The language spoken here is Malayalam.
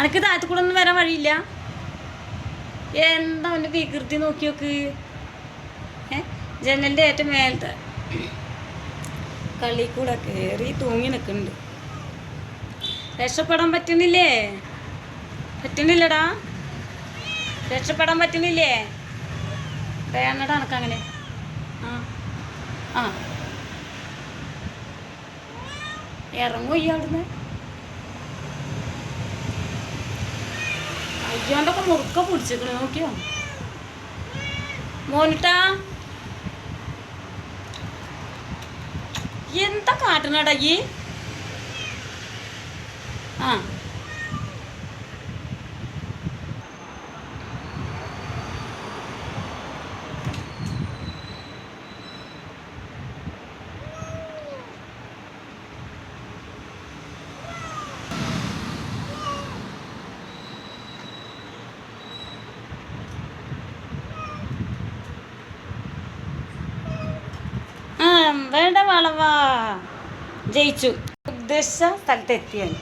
അനക്ക് താഴത്ത് കൂടെ ഒന്നും വരാൻ വഴിയില്ല. എന്താ അവൻ്റെ വികൃതി നോക്കി നോക്ക്. ജനലിൻ്റെ ഏറ്റവും മേലത്തെ കളി കൂടെ കയറി തൂങ്ങി നിൽക്കുന്നുണ്ട്. രക്ഷപ്പെടാൻ പറ്റുന്നില്ലേ? പറ്റുന്നില്ലടാ, രക്ഷപ്പെടാൻ പറ്റുന്നില്ലേ? വേണടാ എനക്കങ്ങനെ. ആ ആ ഇറങ്ങോ ഈ അവിടുന്ന്. അയ്യോണ്ടൊക്കെ മുറുക്ക പിടിച്ചിക്കണ നോക്കിയോ മോനിട്ടാ. എന്താ കാട്ടണടാ ഈ? ആ വേണ്ട വളവാ, ജയിച്ചു. ഉദ്ദേശിച്ച സ്ഥലത്ത് എത്തിയാണ്.